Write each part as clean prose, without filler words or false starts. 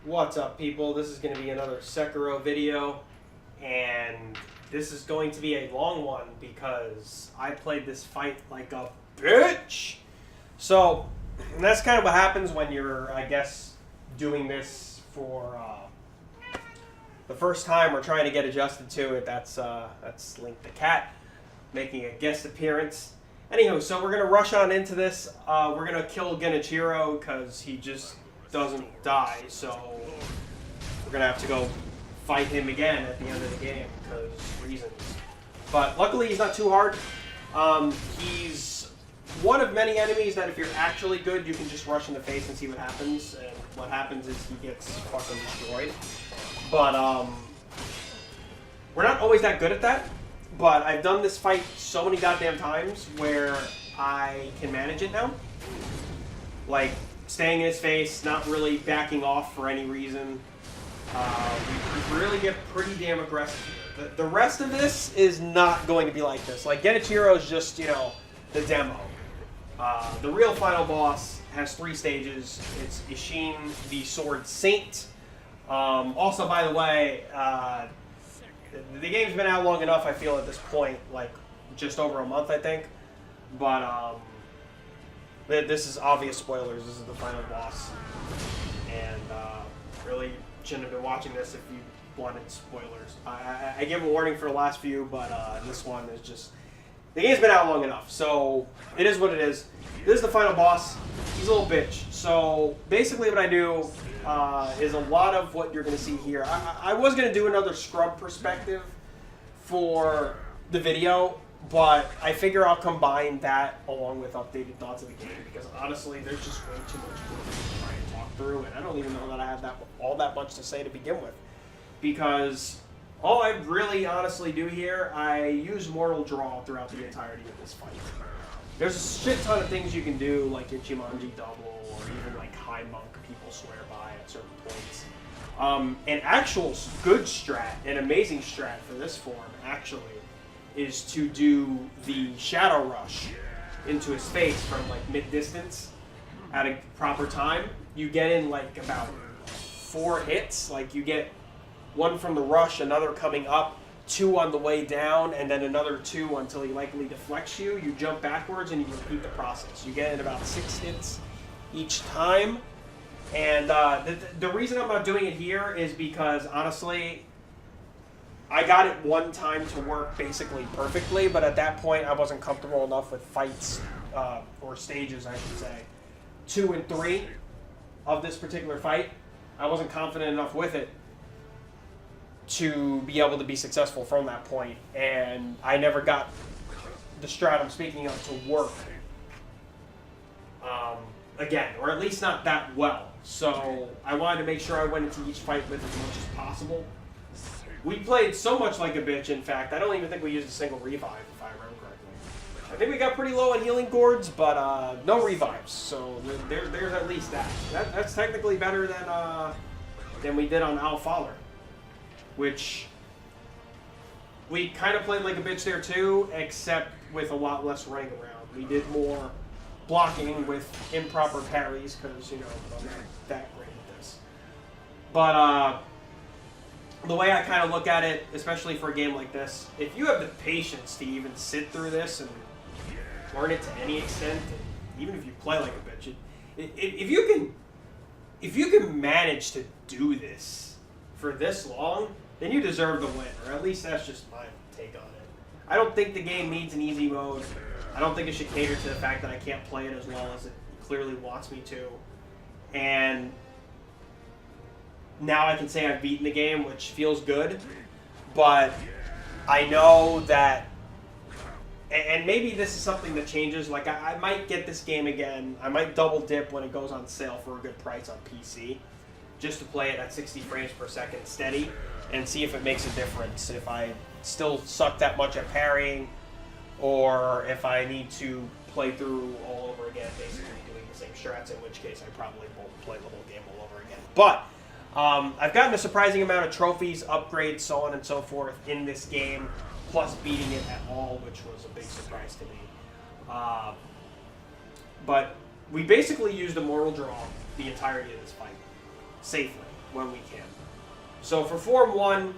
What's up, people? This is going to be another Sekiro video, and this is going to be a long one because I played this fight like a bitch. So, that's kind of what happens when you're, I guess, doing this for the first time or trying to get adjusted to it. That's Link the Cat making a guest appearance. Anywho, so we're going to rush on into this. We're going to kill Genichiro because he just doesn't die, so we're gonna have to go fight him again at the end of the game because reasons. But luckily he's not too hard. He's one of many enemies that if you're actually good, you can just rush in the face and see what happens. And what happens is he gets fucking destroyed. But we're not always that good at that. But I've done this fight so many goddamn times where I can manage it now. Like, staying in his face, not really backing off for any reason. We really get pretty damn aggressive here. The rest of this is not going to be like this. Like, Genichiro is just, you know, the demo. The real final boss has 3 stages. It's Isshin, the Sword Saint. Also, by the way, the game's been out long enough, I feel, at this point. Like, just over a month, I think. But, this is obvious spoilers. This is the final boss. And really shouldn't have been watching this if you wanted spoilers. I give a warning for the last few, but this one is just... The game's been out long enough, so it is what it is. This is the final boss. He's a little bitch. So basically what I do is a lot of what you're going to see here. I was going to do another scrub perspective for the video, but I figure I'll combine that along with updated thoughts of the game because honestly, there's just way too much to try and talk through, and I don't even know that I have all that much to say to begin with. Because all I really honestly do here, I use Mortal Draw throughout the entirety of this fight. There's a shit ton of things you can do, like Ichimonji double, or even like High Monk people swear by at certain points. An actual good strat, an amazing strat for this form, actually, is to do the Shadow Rush into his face from like mid-distance at a proper time. You get in like about 4 hits. Like you get 1 from the rush, another coming up, 2 on the way down, and then another 2 until he likely deflects you. You jump backwards and you repeat the process. You get in about 6 hits each time. And the reason I'm not doing it here is because honestly, I got it one time to work basically perfectly, but at that point I wasn't comfortable enough with fights, or stages I should say, 2 and 3 of this particular fight. I wasn't confident enough with it to be able to be successful from that point, and I never got the strat I'm speaking of to work again, or at least not that well. So I wanted to make sure I went into each fight with as much as possible. We played so much like a bitch, in fact, I don't even think we used a single revive, if I remember correctly. I think we got pretty low on healing gourds, but no revives, so there's at least that. That's technically better than we did on Al-Faller, which we kind of played like a bitch there too, except with a lot less running around. We did more blocking with improper parries, because, you know, I'm not that great at this. But, the way I kind of look at it, especially for a game like this, if you have the patience to even sit through this and learn it to any extent, and even if you play like a bitch, if you can manage to do this for this long, then you deserve the win, or at least that's just my take on it. I don't think the game needs an easy mode. I don't think it should cater to the fact that I can't play it as well as it clearly wants me to. And now I can say I've beaten the game, which feels good, but I know that, and maybe this is something that changes, like I might get this game again, I might double dip when it goes on sale for a good price on PC, just to play it at 60 frames per second steady, and see if it makes a difference, if I still suck that much at parrying, or if I need to play through all over again, basically doing the same strats, in which case I probably won't play the whole game all over again. But I've gotten a surprising amount of trophies, upgrades, so on and so forth in this game, plus beating it at all, which was a big surprise to me. But we basically used a mortal draw the entirety of this fight, safely. when we can. So for Form 1,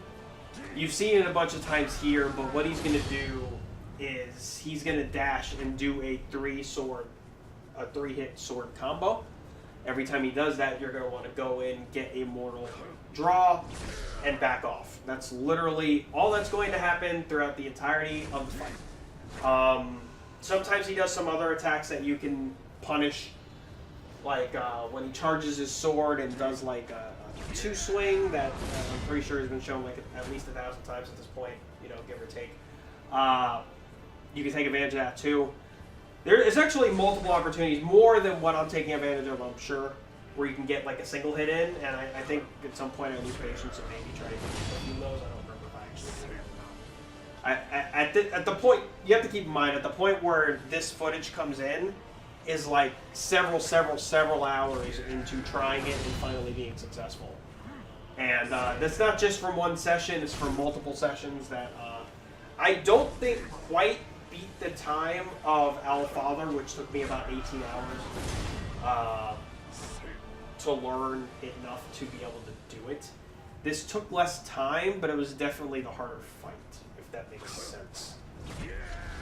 you've seen it a bunch of times here, but what he's going to do is he's going to dash and do a 3-hit sword combo. Every time he does that, you're going to want to go in, get a mortal, draw, and back off. That's literally all that's going to happen throughout the entirety of the fight. Sometimes he does some other attacks that you can punish, like when he charges his sword and does like a 2-swing that I'm pretty sure has been shown like at least 1,000 times at this point, you know, give or take. You can take advantage of that too. There is actually multiple opportunities, more than what I'm taking advantage of, I'm sure, where you can get like a single hit in, and I think at some point I lose patience and maybe try to get a few of those. I don't remember if I actually did or not. At the point, you have to keep in mind, at the point where this footage comes in, is like several hours into trying it and finally being successful. And that's not just from one session, it's from multiple sessions that I don't think quite beat the time of Our Father, which took me about 18 hours to learn enough to be able to do it. This took less time, but it was definitely the harder fight, if that makes sense.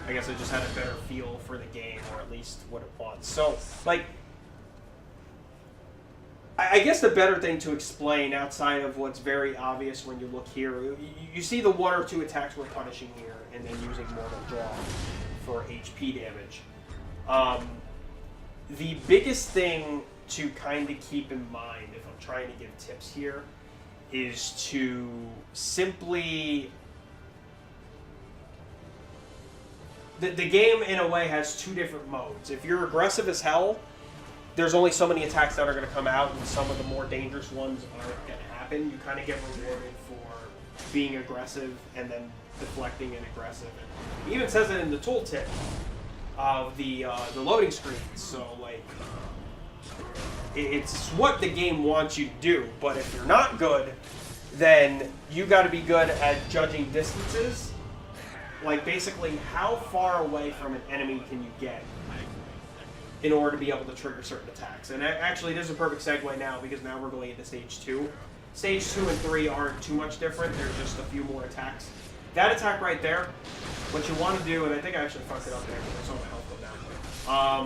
I guess I just had a better feel for the game, or at least what it wants. So, like, I guess the better thing to explain outside of what's very obvious when you look here, you see the 1 or 2 attacks we're punishing here, and then using mortal draw for HP damage. The biggest thing to kind of keep in mind, if I'm trying to give tips here, is to simply... The game, in a way, has 2 different modes. If you're aggressive as hell, there's only so many attacks that are going to come out, and some of the more dangerous ones aren't going to happen. You kind of get rewarded for being aggressive and then deflecting and aggressive. And it even says it in the tooltip of the loading screen. So, like, it's what the game wants you to do. But if you're not good, then you got to be good at judging distances. Like, basically, how far away from an enemy can you get in order to be able to trigger certain attacks. And actually, this is a perfect segue now, because now we're going into Stage 2. Stage 2 and 3 aren't too much different. There's just a few more attacks. That attack right there, what you want to do, and I think I actually fucked it up there, because I saw my health go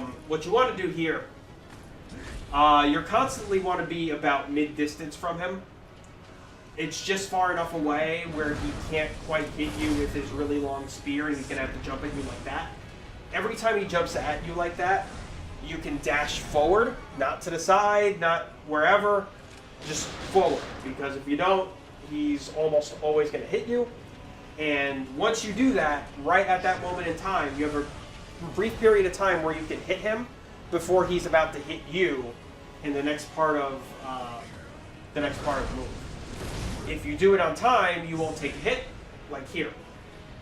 down. What you want to do here, you constantly want to be about mid-distance from him. It's just far enough away where he can't quite hit you with his really long spear, and he's going to have to jump at you like that. Every time he jumps at you like that, you can dash forward, not to the side, not wherever, just forward. Because if you don't, he's almost always going to hit you. And once you do that, right at that moment in time, you have a brief period of time where you can hit him before he's about to hit you in the next part of the move. If you do it on time, you won't take a hit, like here.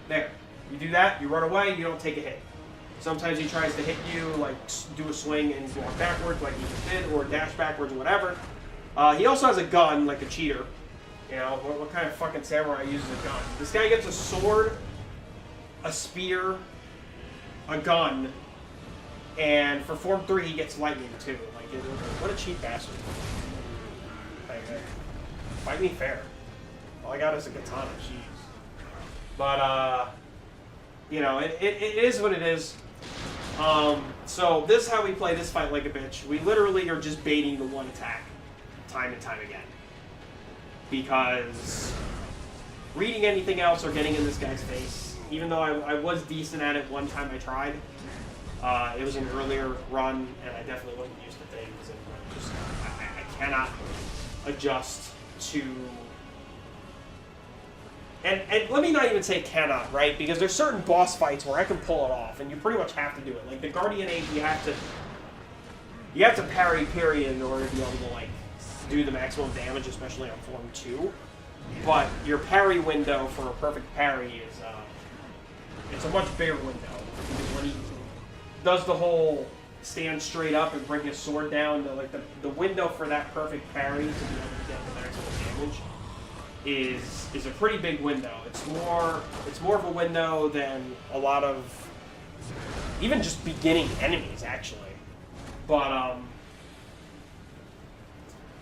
There. You do that, you run away, you don't take a hit. Sometimes he tries to hit you, like do a swing and walk backwards like he just did, or dash backwards or whatever. He also has a gun, like a cheater. You know, what kind of fucking samurai uses a gun? This guy gets a sword, a spear, a gun, and for Form 3 he gets lightning too. Like, what a cheap bastard. Like, fight me fair. All I got is a katana, jeez. But, you know, it is what it is. So this is how we play this fight like a bitch. We literally are just baiting the one attack time and time again. Because reading anything else or getting in this guy's face, even though I was decent at it one time I tried, it was an earlier run, and I definitely wasn't used to things, and just I cannot adjust to... And let me not even say cannot, right? Because there's certain boss fights where I can pull it off, and you pretty much have to do it. Like the Guardian 8, you have to parry, period, in order to be able to like do the maximum damage, especially on Form 2. But your parry window for a perfect parry is it's a much bigger window. Because when he does the whole stand straight up and bring his sword down, the window for that perfect parry to be able to get the maximum damage is a pretty big window. It's more of a window than a lot of even just beginning enemies, actually. But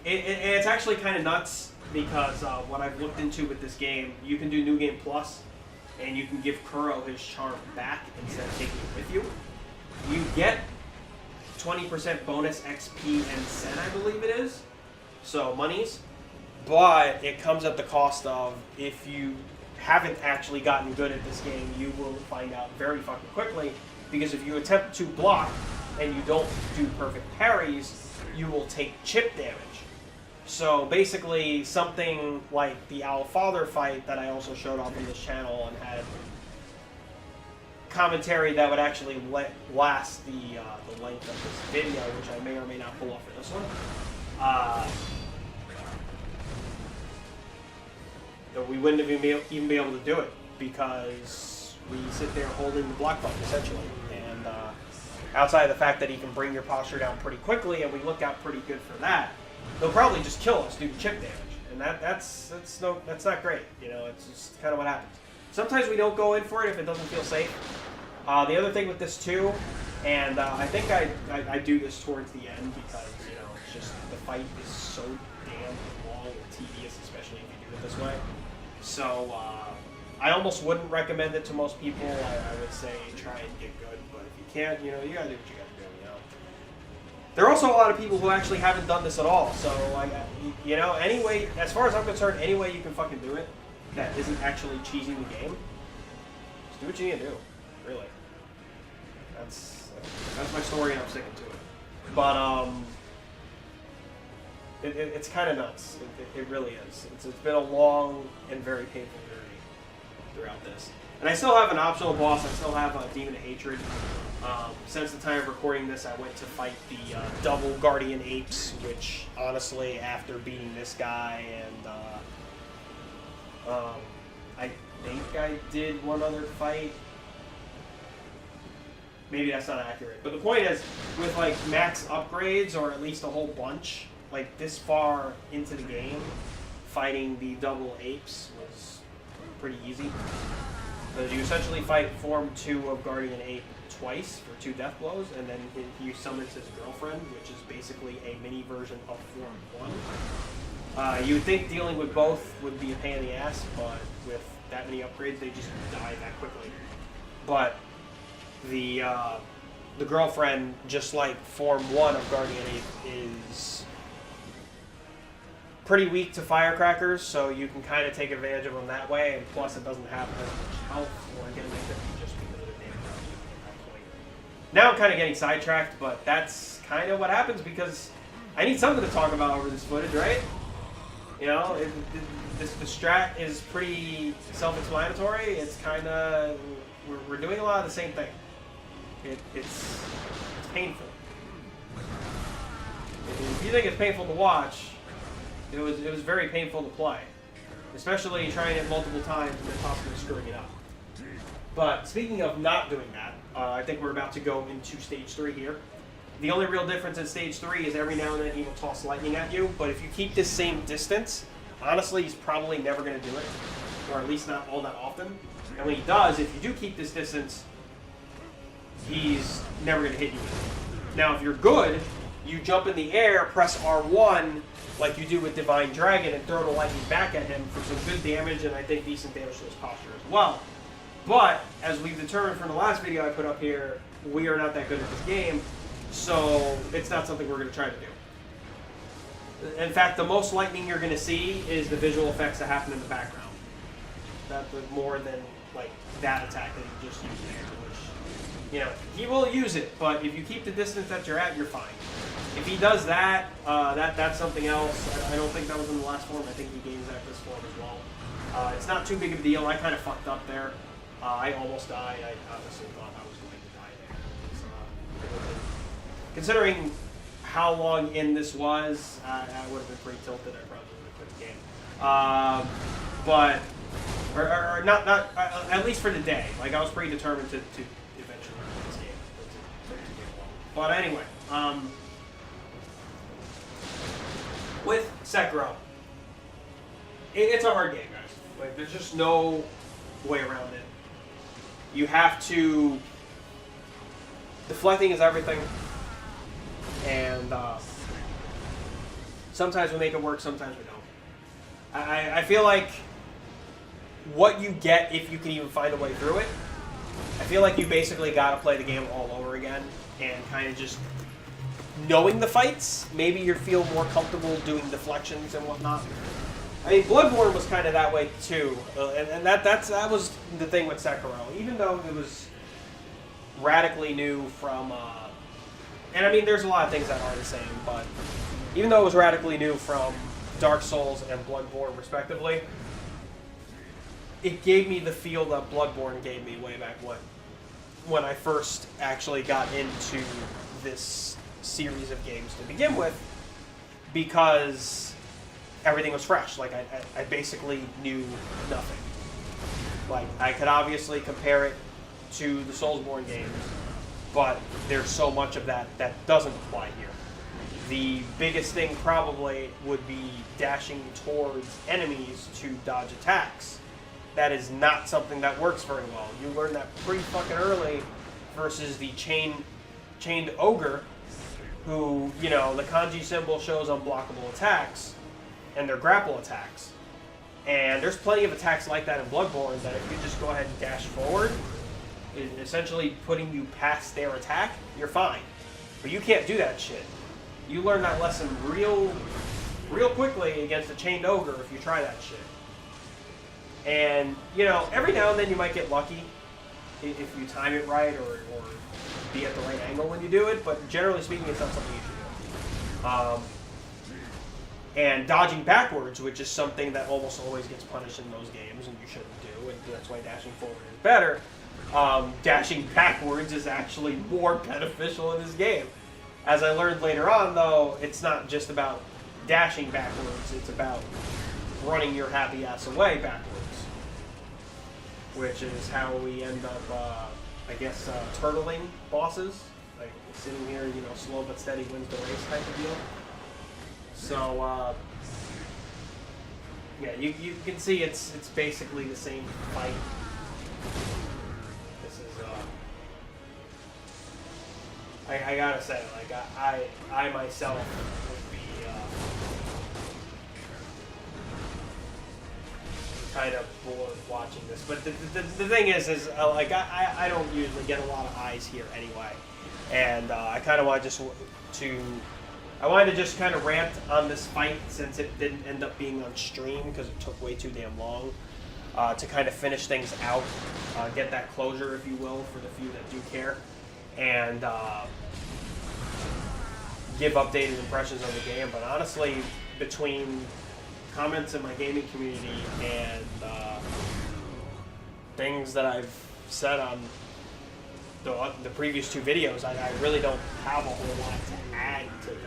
It's actually kind of nuts because what I've looked into with this game, you can do New Game Plus, and you can give Kuro his charm back instead of taking it with you. You get 20% bonus XP and Sen, I believe it is, so monies, but it comes at the cost of, if you haven't actually gotten good at this game, you will find out very fucking quickly, because if you attempt to block and you don't do perfect parries, you will take chip damage. So basically, something like the Owl Father fight that I also showed off on this channel and had commentary that would actually last the length of this video, which I may or may not pull off for this one. We wouldn't have even be able to do it because we sit there holding the block button essentially. And outside of the fact that he can bring your posture down pretty quickly, and we look out pretty good for that, they'll probably just kill us due to chip damage, and that's not great. You know, it's just kind of what happens. Sometimes we don't go in for it if it doesn't feel safe. The other thing with this too, and I think I do this towards the end because, you know, it's just the fight is so damn long and tedious, especially if you do it this way. So I almost wouldn't recommend it to most people. I would say try and get good, but if you can't, you know, you gotta do what you gotta do. You know, there are also a lot of people who actually haven't done this at all. So you know, anyway, as far as I'm concerned, any way you can fucking do it that isn't actually cheesing the game, just do what you need to do. Really, that's my story, and I'm sticking to it. But it's kind of nuts. It really is. It's been a long and very painful journey throughout this. And I still have an optional boss. I still have a Demon of Hatred. Since the time of recording this, I went to fight the double Guardian Apes, which honestly, after beating this guy and I think I did one other fight. Maybe that's not accurate. But the point is, with like max upgrades, or at least a whole bunch, like this far into the game, fighting the double apes was pretty easy. Because you essentially fight Form 2 of Guardian Ape twice for 2 death blows, and then he summons his girlfriend, which is basically a mini version of Form 1. You would think dealing with both would be a pain in the ass, but with that many upgrades, they just die that quickly. But the girlfriend, just like Form 1 of Guardian Ape, is pretty weak to firecrackers, so you can kind of take advantage of them that way, and plus it doesn't have as much health, or again, just because of the damage at that point. Now I'm kind of getting sidetracked, but that's kind of what happens because I need something to talk about over this footage, right? You know, the strat is pretty self-explanatory. It's kind of, we're doing a lot of the same thing. It's painful. If you think it's painful to watch, it was very painful to play, especially trying it multiple times and then possibly screwing it up. But speaking of not doing that, I think we're about to go into Stage 3 here. The only real difference in Stage 3 is every now and then he will toss lightning at you, but if you keep this same distance, honestly, he's probably never going to do it, or at least not all that often. And when he does, if you do keep this distance, he's never going to hit you with it. Now, if you're good, you jump in the air, press R1, like you do with Divine Dragon, and throw the lightning back at him for some good damage, and I think decent damage to his posture as well. But, as we've determined from the last video I put up here, we are not that good at this game, so it's not something we're going to try to do. In fact, the most lightning you're going to see is the visual effects that happen in the background. That's more than, like, that attack that he just used there, which, you know, he will use it, but if you keep the distance that you're at, you're fine. If he does that, that's something else. I don't think that was in the last form. I think he gains that this form as well. It's not too big of a deal. I kind of fucked up there. I almost died. I honestly thought I was going to die there. Considering how long in this was, I would have been pretty tilted. I probably would have quit the game. But, or not, at least for the day. Like, I was pretty determined to eventually win this game. But anyway, with Sekiro, it's a hard game, guys. Like, there's just no way around it. You have to... Deflecting is everything. And Sometimes we make it work, sometimes we don't. I feel like what you get if you can even find a way through it, I feel like you basically got to play the game all over again and kind of just knowing the fights. Maybe you feel more comfortable doing deflections and whatnot. I mean, Bloodborne was kind of that way too, and that was the thing with Sekiro. Even though it was radically new from, and I mean, there's a lot of things that are the same, but even though it was radically new from Dark Souls and Bloodborne respectively, it gave me the feel that Bloodborne gave me way back when I first actually got into this series of games to begin with, because everything was fresh. Like, I basically knew nothing. Like, I could obviously compare it to the Soulsborne games, but there's so much of that that doesn't apply here. The biggest thing probably would be dashing towards enemies to dodge attacks. That is not something that works very well. You learn that pretty fucking early versus the chained ogre, who, you know, the kanji symbol shows unblockable attacks, and they're grapple attacks. And there's plenty of attacks like that in Bloodborne that if you just go ahead and dash forward, essentially putting you past their attack, you're fine. But you can't do that shit. You learn that lesson real quickly against a chained ogre if you try that shit. And, you know, every now and then you might get lucky if you time it right or be at the right angle when you do it, but generally speaking, it's not something you should do. And dodging backwards, which is something that almost always gets punished in those games, and you shouldn't do, and that's why dashing forward is better. Dashing backwards is actually more beneficial in this game. As I learned later on, though, it's not just about dashing backwards, it's about running your happy ass away backwards. Which is how we end up, I guess, turtling bosses. Like, sitting here, you know, slow but steady wins the race type of deal. So, yeah, you can see it's basically the same fight. This is, I gotta say, like, I myself would be, kind of bored watching this, but the thing is like I don't usually get a lot of eyes here anyway, and I kind of want I wanted to just kind of rant on this fight since it didn't end up being on stream because it took way too damn long to kind of finish things out, get that closure, if you will, for the few that do care, and give updated impressions of the game. But honestly, between comments in my gaming community and things that I've said on the previous two videos, I really don't have a whole lot to add to that.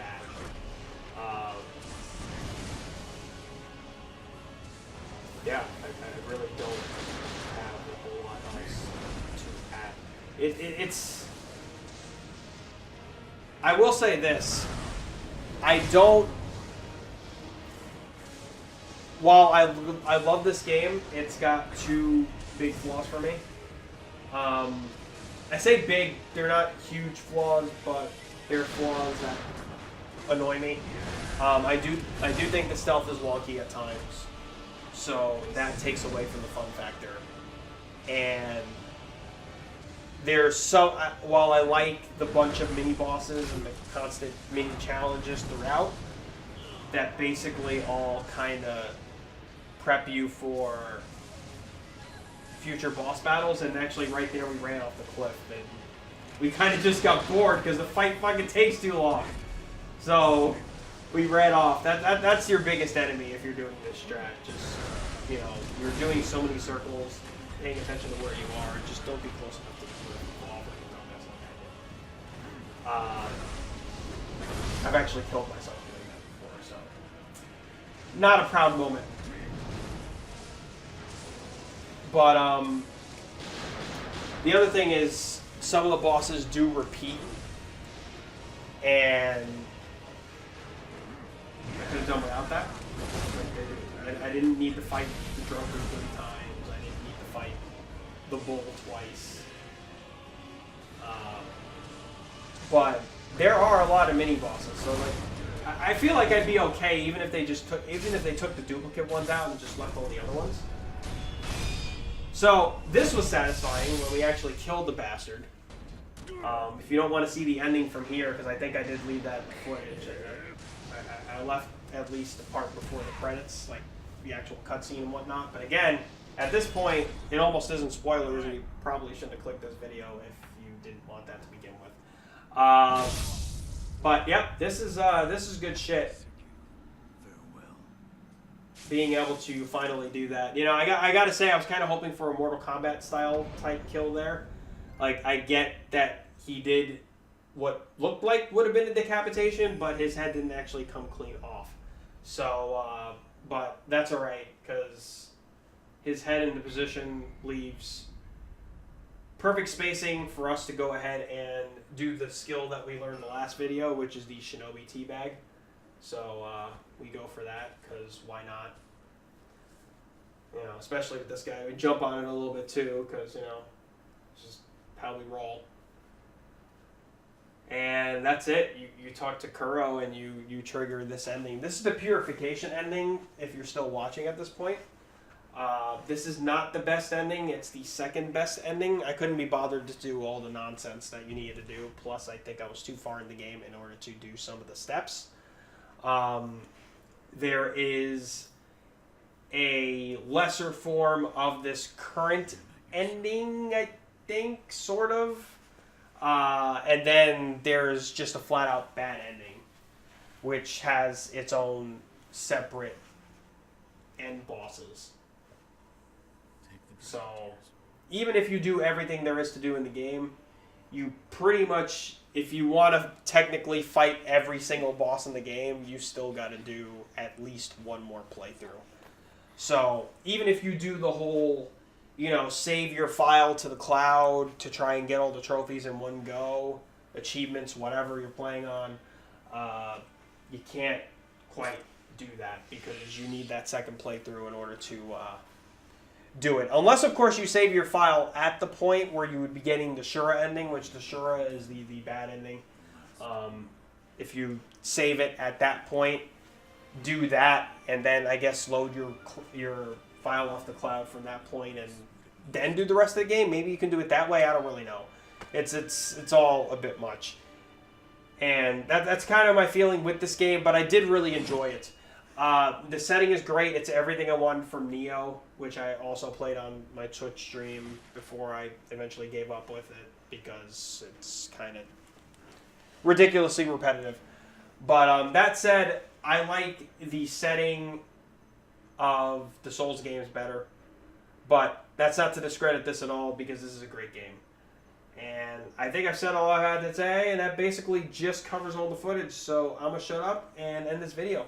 Yeah, I really don't have a whole lot else to add. It's. I will say this. I don't. While I love this game, it's got two big flaws for me. I say big, they're not huge flaws, but they're flaws that annoy me. I do think the stealth is wonky at times, so that takes away from the fun factor. And there's some, while I like the bunch of mini bosses and the constant mini challenges throughout, that basically all kind of prep you for future boss battles, and actually right there we ran off the cliff and we kind of just got bored because the fight fucking takes too long, so we ran off. That's your biggest enemy if you're doing this strat. Just, you know, you're doing so many circles, paying attention to where you are, just don't be close enough to the cliff and fall, don't mess like I did. I've actually killed myself doing that before, so not a proud moment. But the other thing is some of the bosses do repeat, and I could have done without that. I didn't need to fight the drunkard 3 times. I didn't need to fight the bull twice. But there are a lot of mini bosses, so like I feel like I'd be okay even if they took the duplicate ones out and just left all the other ones. So this was satisfying when we actually killed the bastard. If you don't want to see the ending from here, because I think I did leave that footage. I left at least the part before the credits, like the actual cutscene and whatnot. But again, at this point, it almost isn't spoilers, and you probably shouldn't have clicked this video if you didn't want that to begin with. But yep, this is good shit. Being able to finally do that, you know, I gotta say, I was kind of hoping for a Mortal Kombat style type kill there. Like, I get that he did what looked like would have been a decapitation, but his head didn't actually come clean off. So, but that's alright, because his head in the position leaves perfect spacing for us to go ahead and do the skill that we learned in the last video, which is the Shinobi Teabag. So, we go for that, because why not? You know, especially with this guy. We jump on it a little bit too, because, you know, it's just how we roll. And that's it. You talk to Kuro and you trigger this ending. This is the purification ending, if you're still watching at this point. This is not the best ending. It's the second best ending. I couldn't be bothered to do all the nonsense that you needed to do. Plus, I think I was too far in the game in order to do some of the steps. There is a lesser form of this current ending, I think, sort of. And then there's just a flat-out bad ending, which has its own separate end bosses. So, even if you do everything there is to do in the game, you pretty much, if you want to technically fight every single boss in the game, you still got to do at least one more playthrough. So, even if you do the whole, you know, save your file to the cloud to try and get all the trophies in one go, achievements, whatever you're playing on, you can't quite do that because you need that second playthrough in order to do it. Unless, of course, you save your file at the point where you would be getting the Shura ending, which the Shura is the bad ending. If you save it at that point, do that, and then I guess load your file off the cloud from that point, and then do the rest of the game. Maybe you can do it that way. I don't really know. It's all a bit much, and that's kind of my feeling with this game. But I did really enjoy it. The setting is great. It's everything I wanted from Neo, which I also played on my Twitch stream before I eventually gave up with it because it's kind of ridiculously repetitive. But that said, I like the setting of the Souls games better. But that's not to discredit this at all because this is a great game. And I think I've said all I had to say, and that basically just covers all the footage. So I'm going to shut up and end this video.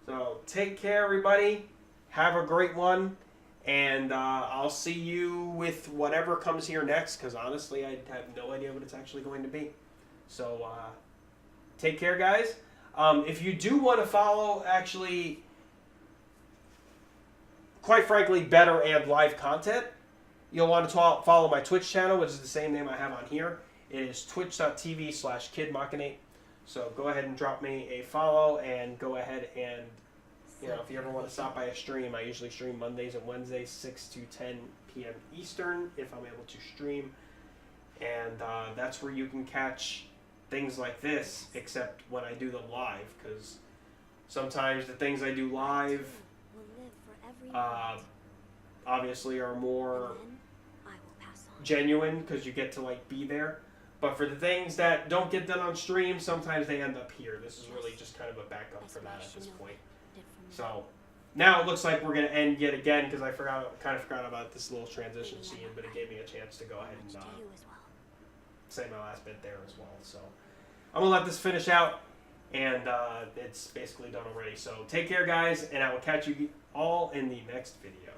So take care, everybody. Have a great one. And I'll see you with whatever comes here next, because honestly, I have no idea what it's actually going to be. So take care, guys. If you do want to follow, actually, quite frankly, better and live content, you'll want to follow my Twitch channel, which is the same name I have on here. It is twitch.tv/kidmachinate. So go ahead and drop me a follow, and go ahead and, you know, if you ever want to stop by a stream, I usually stream Mondays and Wednesdays, 6 to 10 p.m. Eastern, if I'm able to stream. And that's where you can catch things like this, except when I do them live, because sometimes the things I do live obviously are more genuine, because you get to, like, be there. But for the things that don't get done on stream, sometimes they end up here. This is really just kind of a backup for that at this point. So now it looks like we're going to end yet again, because I kind of forgot about this little transition scene, but it gave me a chance to go ahead and say my last bit there as well. So I'm going to let this finish out, and it's basically done already. So take care, guys, and I will catch you all in the next video.